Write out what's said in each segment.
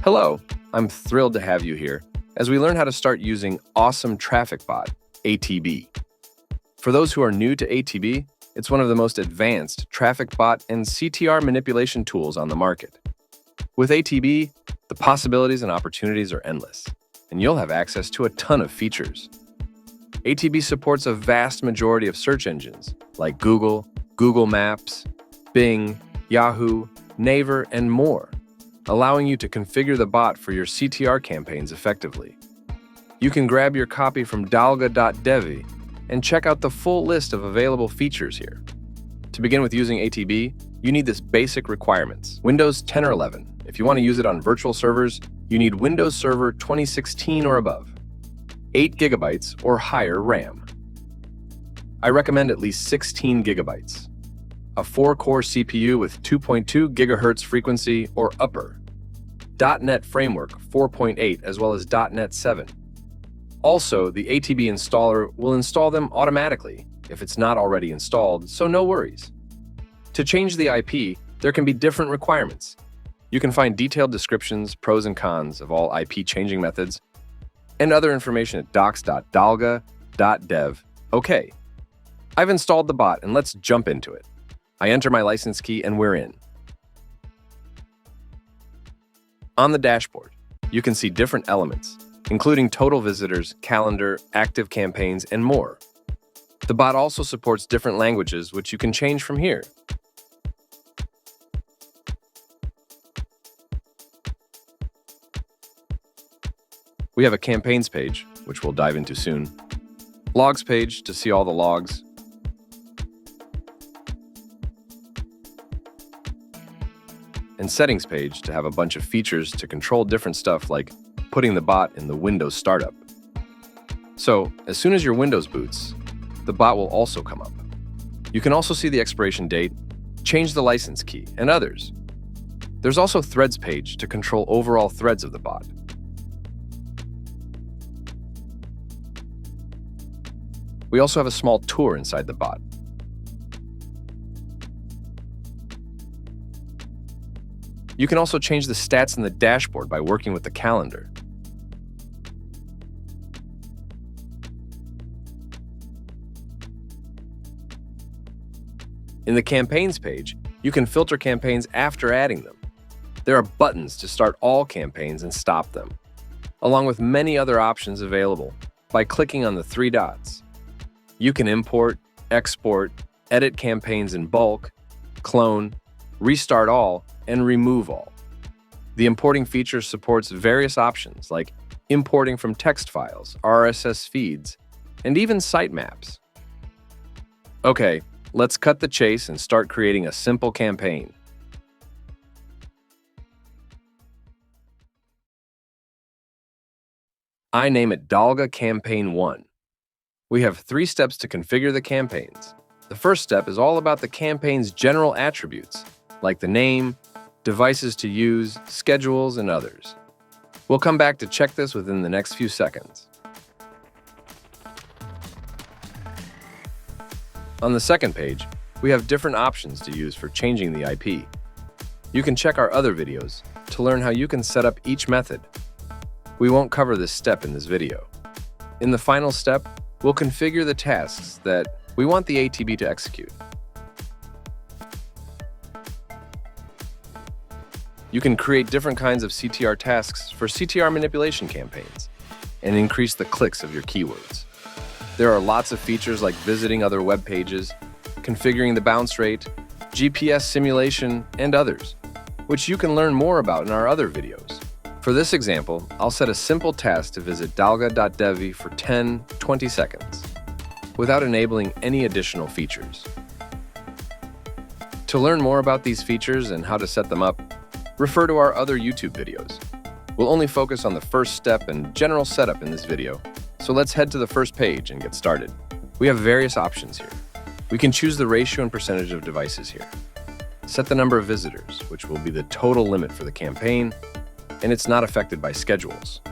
Hello, I'm thrilled to have you here as we learn how to start using Awesome Traffic Bot, ATB. For those who are new to ATB, it's one of the most advanced traffic bot and CTR manipulation tools on the market. With ATB, the possibilities and opportunities are endless, and you'll have access to a ton of features. ATB supports a vast majority of search engines like Google, Google Maps, Bing, Yahoo, Naver, and more, allowing you to configure the bot for your CTR campaigns effectively. You can grab your copy from dalga.dev and check out the full list of available features here. To begin with using ATB, you need this basic requirements: Windows 10 or 11. If you want to use it on virtual servers, you need Windows Server 2016 or above, 8 GB or higher RAM. I recommend at least 16 GB, a 4-core CPU with 2.2 GHz frequency or upper, .NET Framework 4.8 as well as .NET 7. Also, the ATB installer will install them automatically if it's not already installed, so no worries. To change the IP, there can be different requirements. You can find detailed descriptions, pros and cons of all IP changing methods, and other information at docs.dalga.dev. Okay, I've installed the bot and let's jump into it. I enter my license key and we're in. On the dashboard, you can see different elements, including total visitors, calendar, active campaigns, and more. The bot also supports different languages, which you can change from here. We have a campaigns page, which we'll dive into soon, logs page to see all the logs, and settings page to have a bunch of features to control different stuff like putting the bot in the Windows startup. So, as soon as your Windows boots, the bot will also come up. You can also see the expiration date, change the license key, and others. There's also threads page to control overall threads of the bot. We also have a small tour inside the bot. You can also change the stats in the dashboard by working with the calendar. In the campaigns page, you can filter campaigns after adding them. There are buttons to start all campaigns and stop them, along with many other options available by clicking on the 3 dots. You can import, export, edit campaigns in bulk, clone, restart all, and remove all. The importing feature supports various options like importing from text files, RSS feeds, and even sitemaps. Okay, let's cut the chase and start creating a simple campaign. I name it Dalga Campaign 1. We have 3 steps to configure the campaigns. The first step is all about the campaign's general attributes, like the name, devices to use, schedules, and others. We'll come back to check this within the next few seconds. On the second page, we have different options to use for changing the IP. You can check our other videos to learn how you can set up each method. We won't cover this step in this video. In the final step, we'll configure the tasks that we want the ATB to execute. You can create different kinds of CTR tasks for CTR manipulation campaigns and increase the clicks of your keywords. There are lots of features like visiting other web pages, configuring the bounce rate, GPS simulation, and others, which you can learn more about in our other videos. For this example, I'll set a simple task to visit dalga.dev for 10-20 seconds, without enabling any additional features. To learn more about these features and how to set them up, refer to our other YouTube videos. We'll only focus on the first step and general setup in this video, so let's head to the first page and get started. We have various options here. We can choose the ratio and percentage of devices here. Set the number of visitors, which will be the total limit for the campaign, and it's not affected by schedules.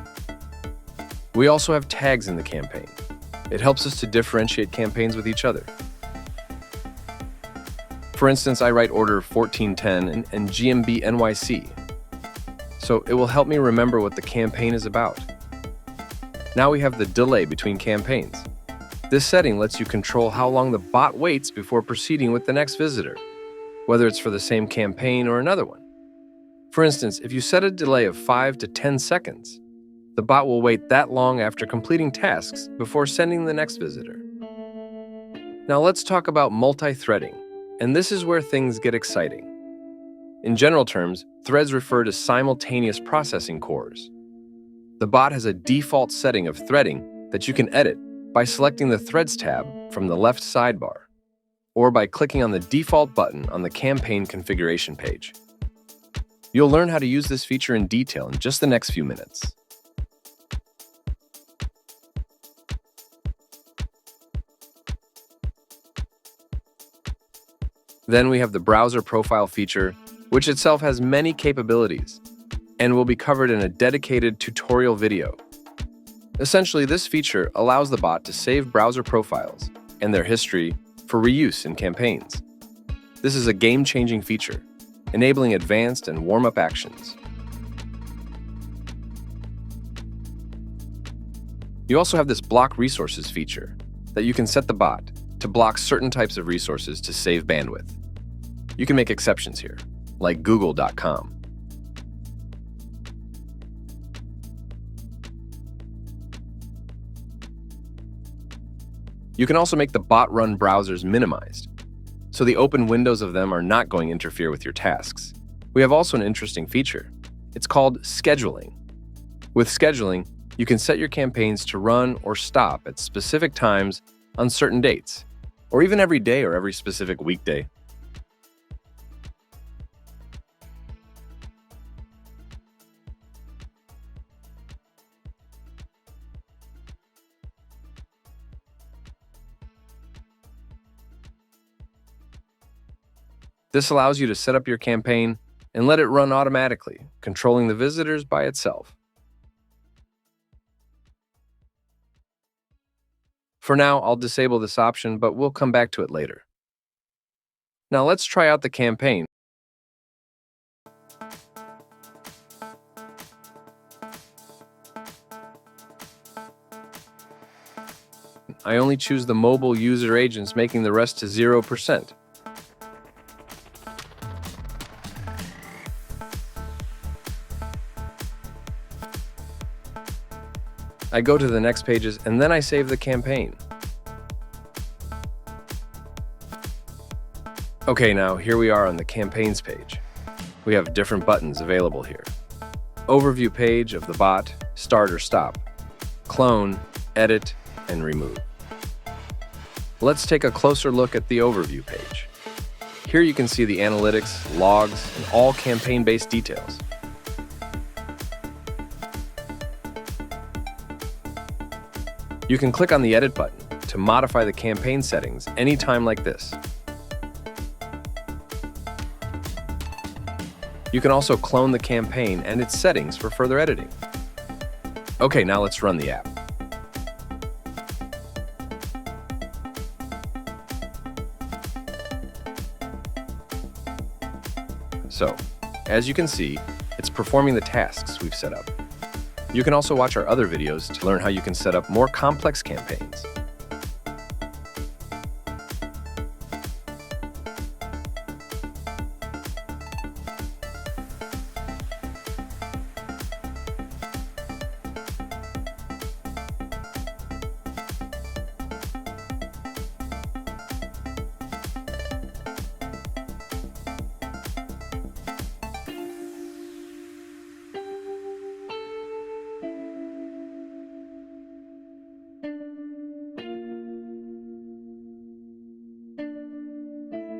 We also have tags in the campaign. It helps us to differentiate campaigns with each other. For instance, I write order 1410 and GMB NYC. so it will help me remember what the campaign is about. Now we have the delay between campaigns. This setting lets you control how long the bot waits before proceeding with the next visitor, whether it's for the same campaign or another one. For instance, if you set a delay of 5 to 10 seconds, the bot will wait that long after completing tasks before sending the next visitor. Now let's talk about multi-threading, and this is where things get exciting. In general terms, threads refer to simultaneous processing cores. The bot has a default setting of threading that you can edit by selecting the Threads tab from the left sidebar, or by clicking on the default button on the campaign configuration page. You'll learn how to use this feature in detail in just the next few minutes. Then we have the browser profile feature, which itself has many capabilities and will be covered in a dedicated tutorial video. Essentially, this feature allows the bot to save browser profiles and their history for reuse in campaigns. This is a game-changing feature, enabling advanced and warm-up actions. You also have this block resources feature that you can set the bot to block certain types of resources to save bandwidth. You can make exceptions here, like google.com. You can also make the bot-run browsers minimized, so the open windows of them are not going to interfere with your tasks. We have also an interesting feature. It's called scheduling. With scheduling, you can set your campaigns to run or stop at specific times on certain dates, or even every day or every specific weekday. This allows you to set up your campaign and let it run automatically, controlling the visitors by itself. For now, I'll disable this option, but we'll come back to it later. Now let's try out the campaign. I only choose the mobile user agents, making the rest to 0%. I go to the next pages and then I save the campaign. Okay, now here we are on the campaigns page. We have different buttons available here. Overview page of the bot, start or stop, clone, edit, and remove. Let's take a closer look at the overview page. Here you can see the analytics, logs, and all campaign-based details. You can click on the Edit button to modify the campaign settings anytime like this. You can also clone the campaign and its settings for further editing. Okay, now let's run the app. So, as you can see, it's performing the tasks we've set up. You can also watch our other videos to learn how you can set up more complex campaigns.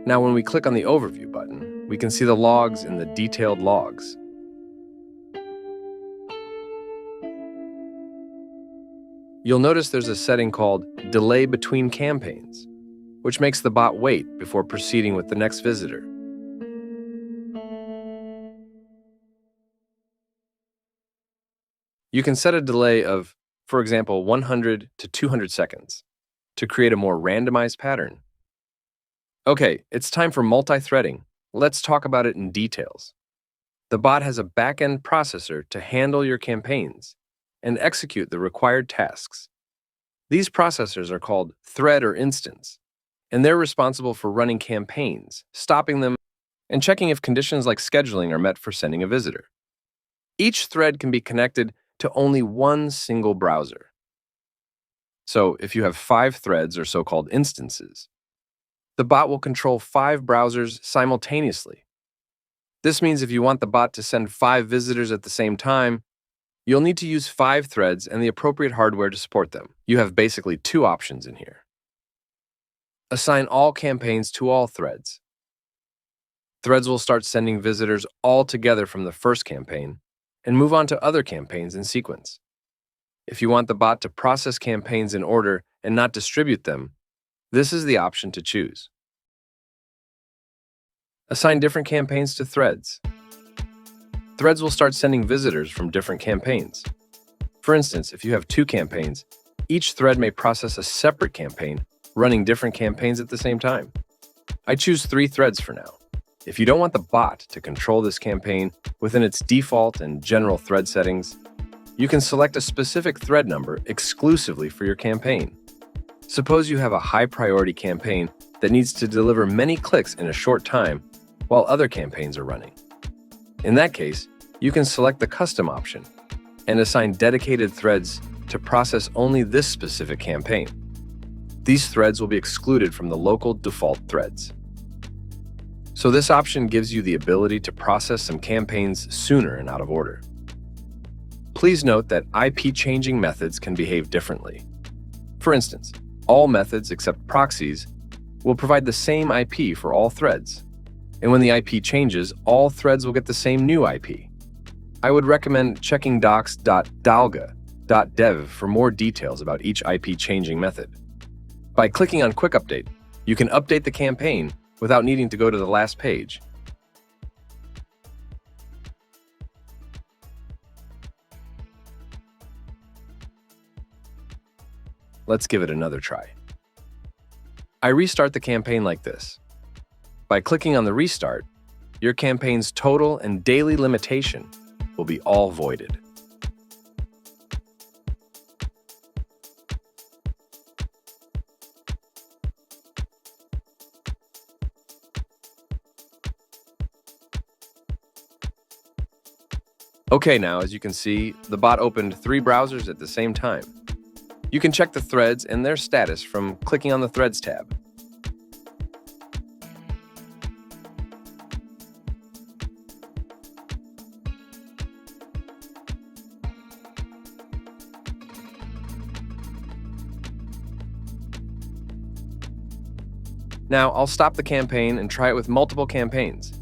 Now, when we click on the Overview button, we can see the logs in the detailed logs. You'll notice there's a setting called Delay Between Campaigns, which makes the bot wait before proceeding with the next visitor. You can set a delay of, for example, 100 to 200 seconds to create a more randomized pattern. Okay, it's time for multi-threading. Let's talk about it in details. The bot has a back-end processor to handle your campaigns and execute the required tasks. These processors are called thread or instance, and they're responsible for running campaigns, stopping them, and checking if conditions like scheduling are met for sending a visitor. Each thread can be connected to only one single browser. So if you have 5 threads, or so-called instances, the bot will control 5 browsers simultaneously. This means if you want the bot to send 5 visitors at the same time, you'll need to use 5 threads and the appropriate hardware to support them. You have basically 2 options in here. Assign all campaigns to all threads. Threads will start sending visitors all together from the first campaign and move on to other campaigns in sequence. If you want the bot to process campaigns in order and not distribute them, this is the option to choose. Assign different campaigns to threads. Threads will start sending visitors from different campaigns. For instance, if you have 2 campaigns, each thread may process a separate campaign, running different campaigns at the same time. I choose 3 threads for now. If you don't want the bot to control this campaign within its default and general thread settings, you can select a specific thread number exclusively for your campaign. Suppose you have a high-priority campaign that needs to deliver many clicks in a short time while other campaigns are running. In that case, you can select the custom option and assign dedicated threads to process only this specific campaign. These threads will be excluded from the local default threads. So this option gives you the ability to process some campaigns sooner and out of order. Please note that IP changing methods can behave differently. For instance, all methods except proxies will provide the same IP for all threads. And when the IP changes, all threads will get the same new IP. I would recommend checking docs.dalga.dev for more details about each IP changing method. By clicking on Quick Update, you can update the campaign without needing to go to the last page. Let's give it another try. I restart the campaign like this. By clicking on the restart, your campaign's total and daily limitation will be all voided. Okay, now as you can see, the bot opened 3 browsers at the same time. You can check the threads and their status from clicking on the Threads tab. Now, I'll stop the campaign and try it with multiple campaigns.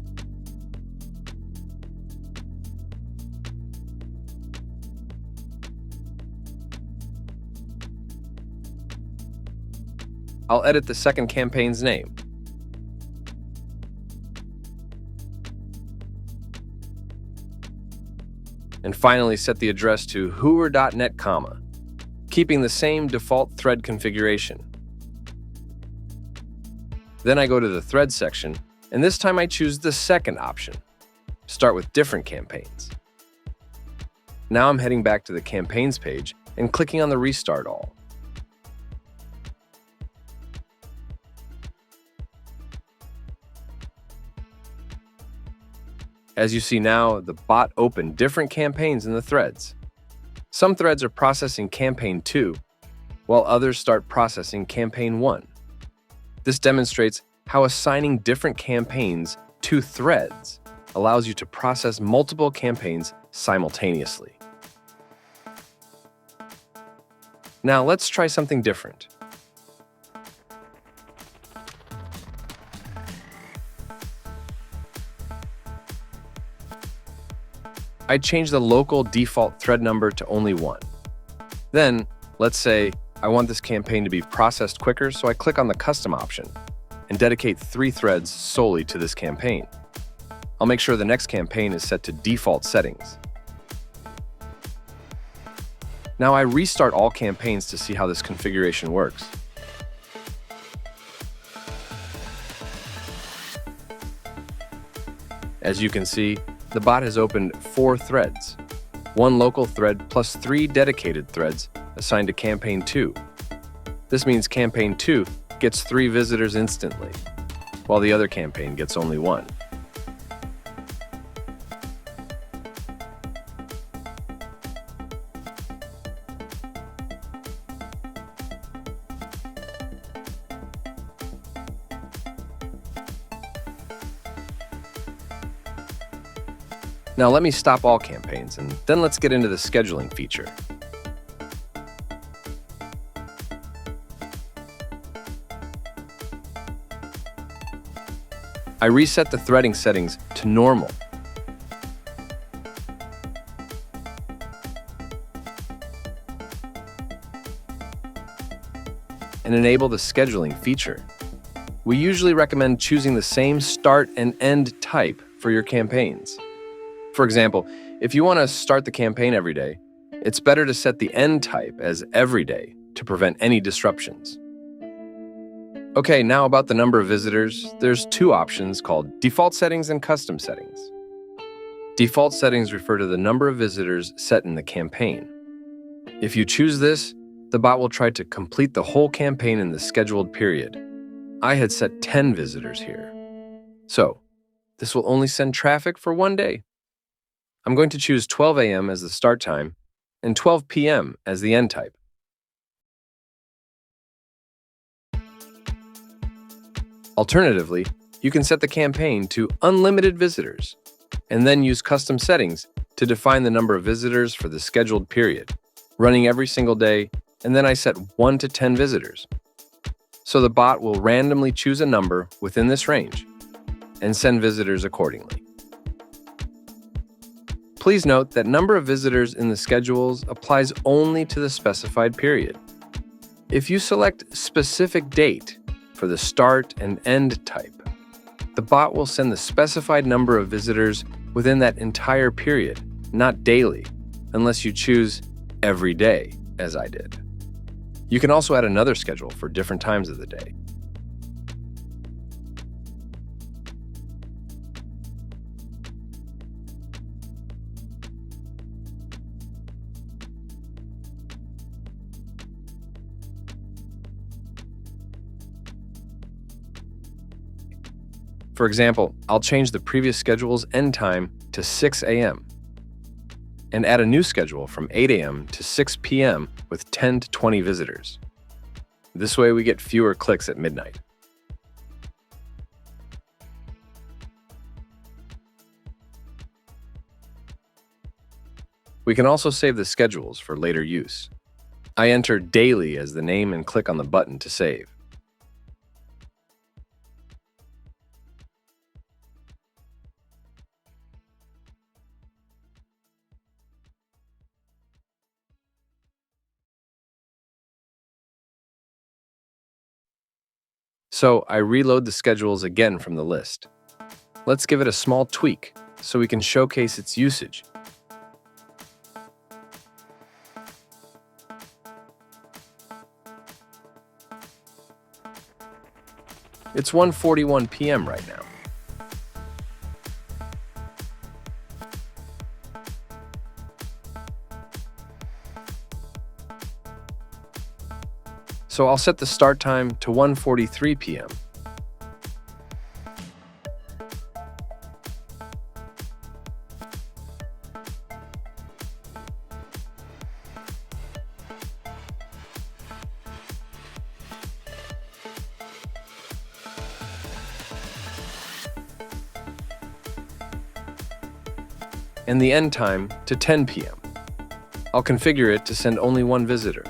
I'll edit the second campaign's name. And finally set the address to hoover.net, keeping the same default thread configuration. Then I go to the Threads section, and this time I choose the second option, start with different campaigns. Now I'm heading back to the Campaigns page and clicking on the Restart All. As you see now, the bot opened different campaigns in the threads. Some threads are processing Campaign 2, while others start processing Campaign 1. This demonstrates how assigning different campaigns to threads allows you to process multiple campaigns simultaneously. Now let's try something different. I change the local default thread number to only 1. Then, let's say I want this campaign to be processed quicker, so I click on the custom option and dedicate 3 threads solely to this campaign. I'll make sure the next campaign is set to default settings. Now I restart all campaigns to see how this configuration works. As you can see, the bot has opened 4 threads, 1 local thread plus 3 dedicated threads assigned to Campaign 2. This means Campaign 2 gets 3 visitors instantly, while the other campaign gets only 1. Now let me stop all campaigns, and then let's get into the scheduling feature. I reset the threading settings to normal. And enable the scheduling feature. We usually recommend choosing the same start and end type for your campaigns. For example, if you want to start the campaign every day, it's better to set the end type as every day to prevent any disruptions. Okay, now about the number of visitors, there's 2 options called default settings and custom settings. Default settings refer to the number of visitors set in the campaign. If you choose this, the bot will try to complete the whole campaign in the scheduled period. I had set 10 visitors here. So, this will only send traffic for 1 day. I'm going to choose 12 a.m. as the start time and 12 p.m. as the end type. Alternatively, you can set the campaign to unlimited visitors and then use custom settings to define the number of visitors for the scheduled period, running every single day, and then I set 1 to 10 visitors. So the bot will randomly choose a number within this range and send visitors accordingly. Please note that number of visitors in the schedules applies only to the specified period. If you select specific date for the start and end type, the bot will send the specified number of visitors within that entire period, not daily, unless you choose every day, as I did. You can also add another schedule for different times of the day. For example, I'll change the previous schedule's end time to 6 a.m. and add a new schedule from 8 a.m. to 6 p.m. with 10 to 20 visitors. This way we get fewer clicks at midnight. We can also save the schedules for later use. I enter daily as the name and click on the button to save. So I reload the schedules again from the list. Let's give it a small tweak so we can showcase its usage. It's 1:41 p.m. right now. So I'll set the start time to 1:43 p.m. and the end time to 10 p.m. I'll configure it to send only one visitor.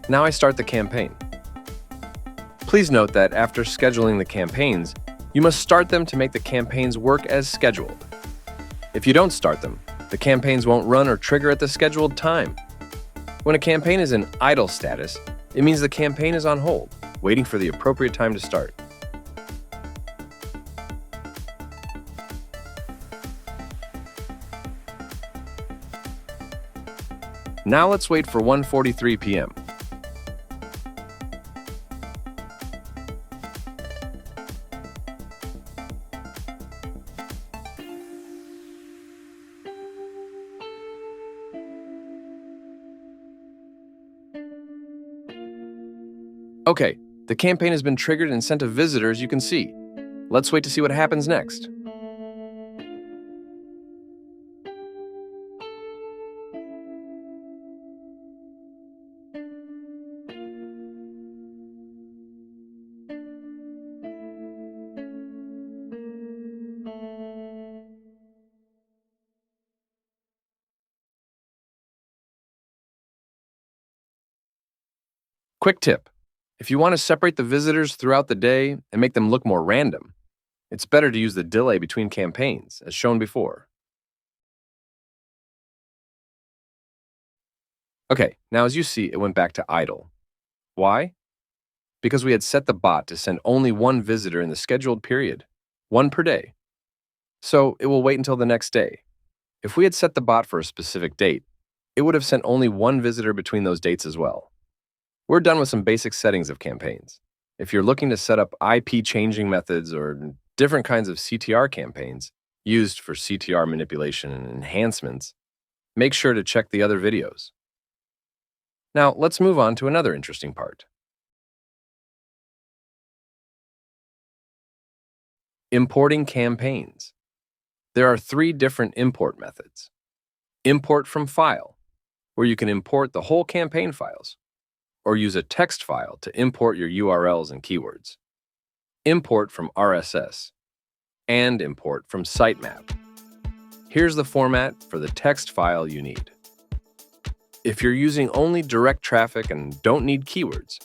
Now I start the campaign. Please note that after scheduling the campaigns, you must start them to make the campaigns work as scheduled. If you don't start them, the campaigns won't run or trigger at the scheduled time. When a campaign is in idle status, it means the campaign is on hold, waiting for the appropriate time to start. Now let's wait for 1:43 p.m. Okay, the campaign has been triggered and sent a visitor, as you can see. Let's wait to see what happens next. Quick tip. If you want to separate the visitors throughout the day and make them look more random, it's better to use the delay between campaigns, as shown before. Okay, now as you see, it went back to idle. Why? Because we had set the bot to send only one visitor in the scheduled period, one per day. So it will wait until the next day. If we had set the bot for a specific date, it would have sent only one visitor between those dates as well. We're done with some basic settings of campaigns. If you're looking to set up IP changing methods or different kinds of CTR campaigns used for CTR manipulation and enhancements, make sure to check the other videos. Now, let's move on to another interesting part. Importing campaigns. There are 3 different import methods. Import from file, where you can import the whole campaign files, or use a text file to import your URLs and keywords. Import from RSS, and import from Sitemap. Here's the format for the text file you need. If you're using only direct traffic and don't need keywords,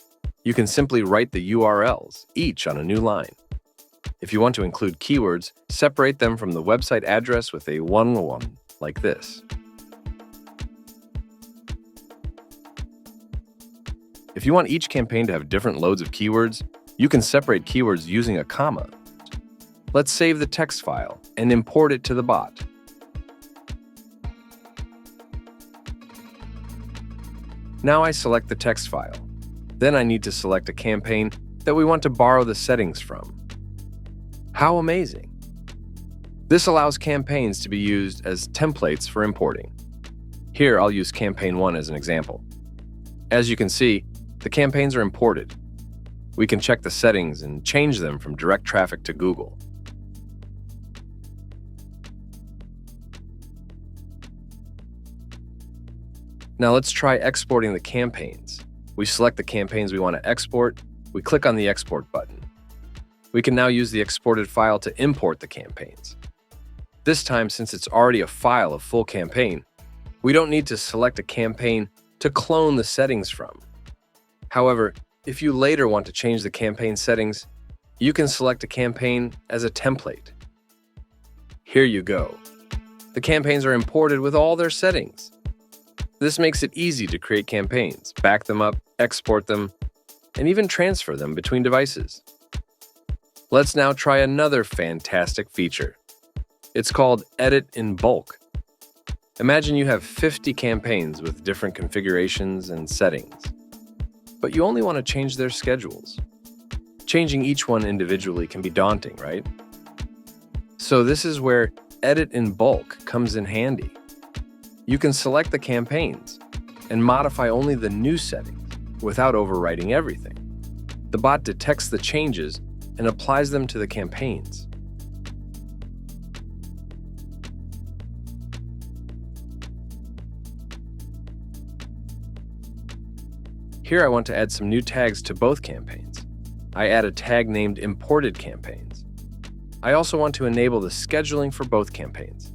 you can simply write the URLs, each on a new line. If you want to include keywords, separate them from the website address with a 1-1, like this. If you want each campaign to have different loads of keywords, you can separate keywords using a comma. Let's save the text file and import it to the bot. Now I select the text file. Then I need to select a campaign that we want to borrow the settings from. How amazing! This allows campaigns to be used as templates for importing. Here I'll use campaign 1 as an example. As you can see, the campaigns are imported. We can check the settings and change them from direct traffic to Google. Now let's try exporting the campaigns. We select the campaigns we want to export. We click on the export button. We can now use the exported file to import the campaigns. This time, since it's already a file of full campaign, we don't need to select a campaign to clone the settings from. However, if you later want to change the campaign settings, you can select a campaign as a template. Here you go. The campaigns are imported with all their settings. This makes it easy to create campaigns, back them up, export them, and even transfer them between devices. Let's now try another fantastic feature. It's called Edit in Bulk. Imagine you have 50 campaigns with different configurations and settings, but you only want to change their schedules. Changing each one individually can be daunting, right? So this is where Edit in Bulk comes in handy. You can select the campaigns and modify only the new settings without overwriting everything. The bot detects the changes and applies them to the campaigns. Here I want to add some new tags to both campaigns. I add a tag named Imported Campaigns. I also want to enable the scheduling for both campaigns.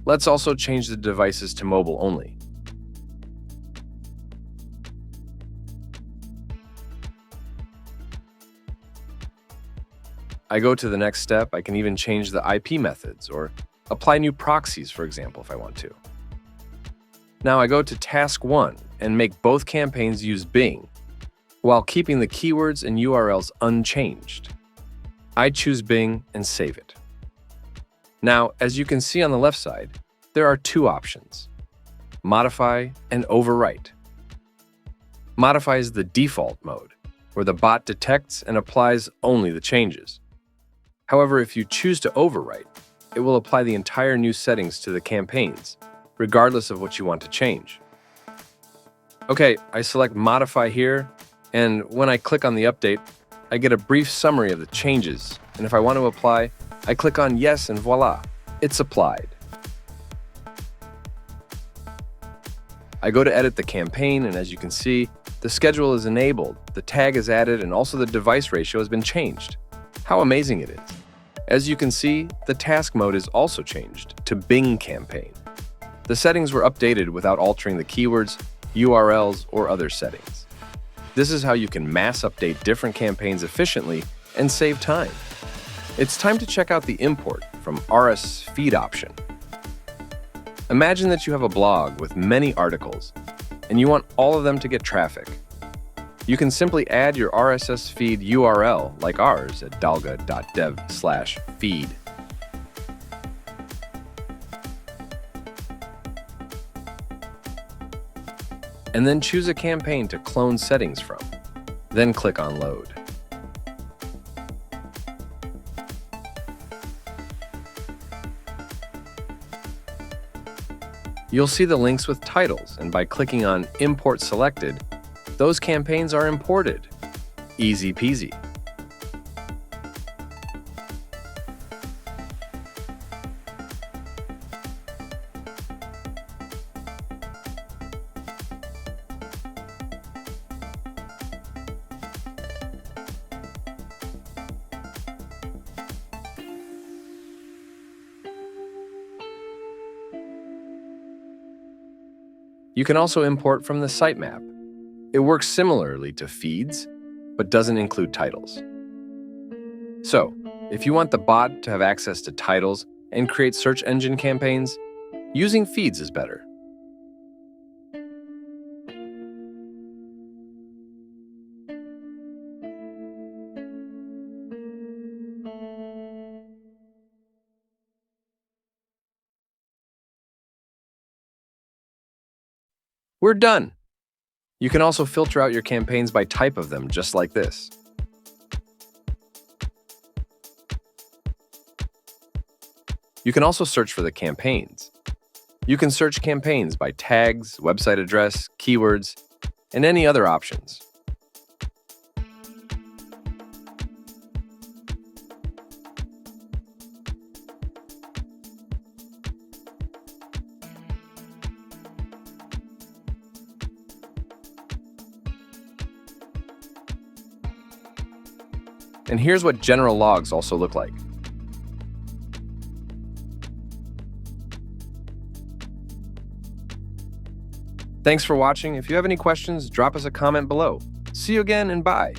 Let's also change the devices to mobile only. I go to the next step. I can even change the IP methods or apply new proxies, for example, if I want to. Now I go to Task 1 and make both campaigns use Bing, while keeping the keywords and URLs unchanged. I choose Bing and save it. Now, as you can see on the left side, there are two options: modify and overwrite. Modify is the default mode, where the bot detects and applies only the changes. However, if you choose to overwrite, it will apply the entire new settings to the campaigns, regardless of what you want to change. Okay, I select Modify here, and when I click on the update, I get a brief summary of the changes, and if I want to apply, I click on Yes and voila, it's applied. I go to edit the campaign, and as you can see, the schedule is enabled, the tag is added, and also the device ratio has been changed. How amazing it is! As you can see, the task mode is also changed to Bing campaign. The settings were updated without altering the keywords, URLs, or other settings. This is how you can mass update different campaigns efficiently and save time. It's time to check out the import from RSS feed option. Imagine that you have a blog with many articles, and you want all of them to get traffic. You can simply add your RSS feed URL, like ours at dalga.dev/feed. And then choose a campaign to clone settings from. Then click on Load. You'll see the links with titles, and by clicking on Import Selected, those campaigns are imported. Easy peasy. You can also import from the Sitemap. It works similarly to feeds, but doesn't include titles. So, if you want the bot to have access to titles and create search engine campaigns, using feeds is better. We're done! You can also filter out your campaigns by type of them, just like this. You can also search for the campaigns. You can search campaigns by tags, website address, keywords, and any other options. And here's what general logs also look like. Thanks for watching. If you have any questions, drop us a comment below. See you again, and bye.